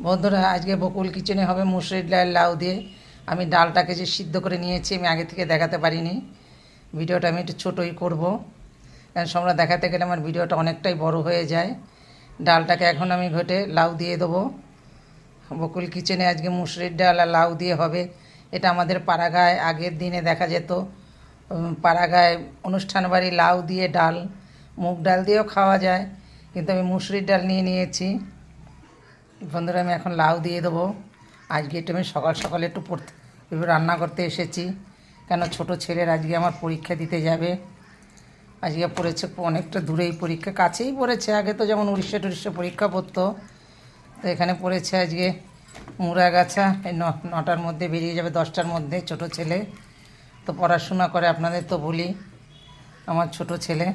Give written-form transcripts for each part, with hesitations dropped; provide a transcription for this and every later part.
বন্ধুরা, আজকে বকুল কিচেনে হবে মুসুরির ডাল লাউ দিয়ে। আমি ডালটাকে যে সিদ্ধ করে নিয়েছি আমি আগে থেকে দেখাতে পারিনি। ভিডিওটা আমি একটু ছোটোই করব, কারণ তোমরা দেখাতে গেলে আমার ভিডিওটা অনেকটাই বড় হয়ে যায়। ডালটাকে এখন আমি ঘটে লাউ দিয়ে দেবো। বকুল কিচেনে আজকে মুসুরির ডাল আর লাউ দিয়ে হবে। এটা আমাদের পাড়াগায় আগের দিনে দেখা যেত। পাড়াগায় অনুষ্ঠান বাড়ি লাউ দিয়ে ডাল, মুগ ডাল দিয়েও খাওয়া যায়, কিন্তু আমি মুসুরির ডাল নিয়েছি। বন্ধুরা, আমি এখন লাউ দিয়ে দেবো। আজকে একটু আমি সকাল সকালে একটু রান্না করতে এসেছি, কেন ছোট ছেলের আজকে আমার পরীক্ষা দিতে যাবে। আজকে পড়েছে অনেকটা দূরেই পরীক্ষা, কাছেই পড়েছে। আগে তো যেমন উড়িষ্যা পরীক্ষা পড়তো, তো এখানে পড়েছে আজকে মুরাগাছা। এই 9টার মধ্যে বেরিয়ে যাবে, 10টার মধ্যে। ছোট ছেলে তো পড়াশোনা করে, আপনাদের তো বলি আমার ছোট ছেলে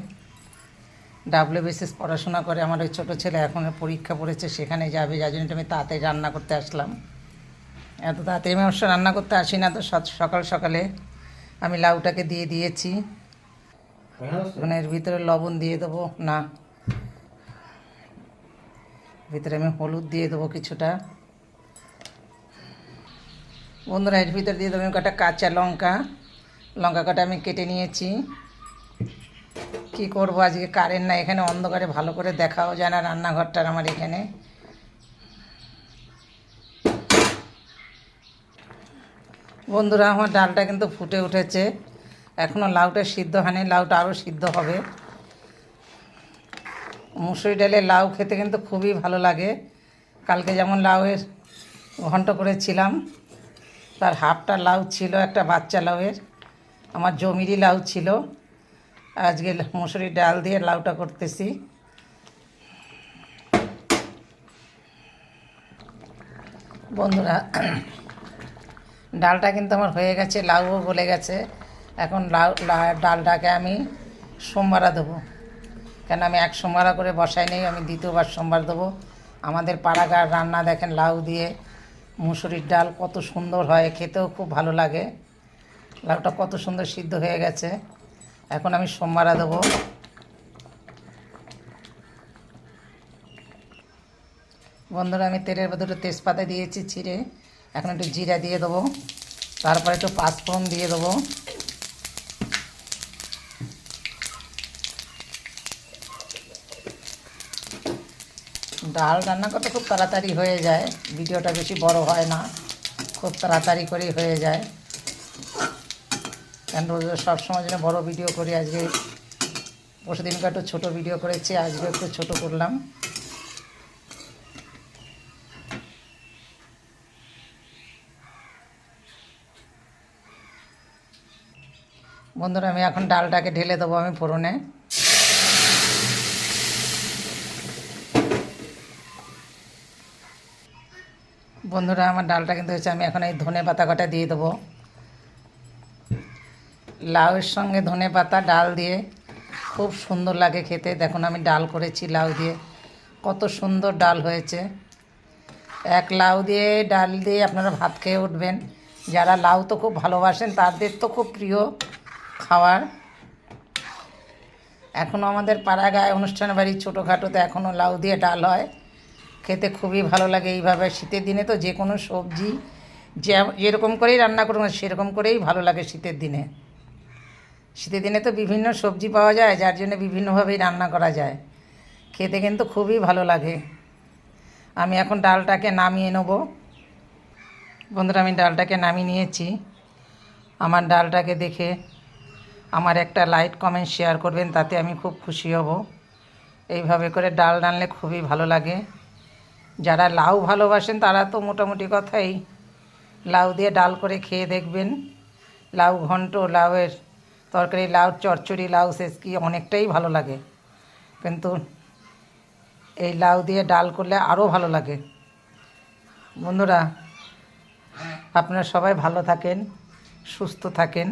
WBCS পড়াশোনা করে। আমার ওই ছোটো ছেলে এখন পরীক্ষা পড়েছে, সেখানে যাবে, যার জন্য আমি তাড়াতাড়ি রান্না করতে আসলাম। এত তাড়াতাড়ি আমি অবশ্য রান্না করতে আসি না, তো সকাল সকালে আমি লাউটাকে দিয়ে দিয়েছি। এখন এর ভিতরে লবণ দিয়ে দেবো, না ভিতরে আমি হলুদ দিয়ে দেবো কিছুটা। বন্ধুরা, এর ভিতরে দিয়ে দেবো কটা কাঁচা লঙ্কা কটা আমি কেটে নিয়েছি। কি করব, আজকে কারেন্ট না, এখানে অন্ধকারে ভালো করে দেখাও যায় না রান্নাঘরটার আমার এখানে। বন্ধুরা, আমার ডালটা কিন্তু ফুটে উঠেছে, এখনও লাউটা সিদ্ধ হয়নি, লাউটা আরও সিদ্ধ হবে। মুসুরি ডালের লাউ খেতে কিন্তু খুবই ভালো লাগে। কালকে যেমন লাউয়ের ঘন্ট করেছিলাম, তার হাফটা লাউ ছিল, একটা বাচ্চা লাউয়ের, আমার জমিরই লাউ ছিল। আজকে মুসুরির ডাল দিয়ে লাউটা করতেছি। বন্ধুরা, ডালটা কিন্তু আমার হয়ে গেছে, লাউও গলে গেছে। এখন ডালটাকে আমি সোমবারা দেবো, কেন আমি এক সোমবারা করে বসাই নেই, আমি দ্বিতীয়বার সোমবার দেবো। আমাদের পাড়াগার রান্না দেখেন, লাউ দিয়ে মুসুরির ডাল কত সুন্দর হয়, খেতেও খুব ভালো লাগে। লাউটা কত সুন্দর সিদ্ধ হয়ে গেছে, এখন আমি সোমবারা দেবো। বন্ধুরা, আমি তেলের ভেতরে তেজপাতা দিয়েছি ছিঁড়ে, এখন একটু জিরা দিয়ে দেবো, তারপরে একটু পাঁচফোড়ন দিয়ে দেবো। ডাল রান্না করতে খুব তাড়াতাড়ি হয়ে যায়, ভিডিওটা বেশি বড় হয় না, খুব তাড়াতাড়ি করেই হয়ে যায়। কেন রোজ সবসময় জন্য বড়ো ভিডিও করি, আজকে পরশুদিনকে একটু ছোটো ভিডিও করেছি, আজকে একটু ছোটো করলাম। বন্ধুরা, আমি এখন ডালটাকে ঢেলে দেবো আমি ফোড়নে। বন্ধুরা, আমার ডালটা কিন্তু হয়েছে, আমি এখন এই ধনে পাতা কটা দিয়ে দেবো। লাউয়ের সঙ্গে ধনে পাতা ডাল দিয়ে খুব সুন্দর লাগে খেতে। দেখুন, আমি ডাল করেছি লাউ দিয়ে, কত সুন্দর ডাল হয়েছে। এক লাউ দিয়ে ডাল দিয়ে আপনারা ভাত খেয়ে উঠবেন। যারা লাউ তো খুব ভালোবাসেন, তাদের তো খুব প্রিয় খাওয়ার। এখনও আমাদের পাড়াগায় অনুষ্ঠান বাড়ি ছোটোখাটোতে এখনও লাউ দিয়ে ডাল হয়, খেতে খুবই ভালো লাগে। এইভাবে শীতের দিনে তো যে কোনো সবজি যেরকম করেই রান্না করুন সেরকম করেই ভালো লাগে শীতের দিনে। শীতের দিনে তো বিভিন্ন সবজি পাওয়া যায়, যার জন্য বিভিন্নভাবেই রান্না করা যায়, খেতে কিন্তু খুবই ভালো লাগে। আমি এখন ডালটাকে নামিয়ে নেব। বন্ধুরা, আমি ডালটাকে নামিয়ে নিয়েছি। আমার ডালটাকে দেখে আমার একটা লাইক কমেন্ট শেয়ার করবেন, তাতে আমি খুব খুশি হব। এইভাবে করে ডাল রান্নলে খুবই ভালো লাগে। যারা লাউ ভালোবাসেন তারা তো মোটামুটি কথাই লাউ দিয়ে ডাল করে খেয়ে দেখবেন। লাউ ঘন্ট, লাউয়ের তরকারি, লাউ চচ্চড়ি, লাউ সেচকি অনেকটাই ভালো লাগে, কিন্তু এই লাউ দিয়ে ডাল করলে আরও ভালো লাগে। বন্ধুরা, আপনারা সবাই ভালো থাকেন, সুস্থ থাকেন।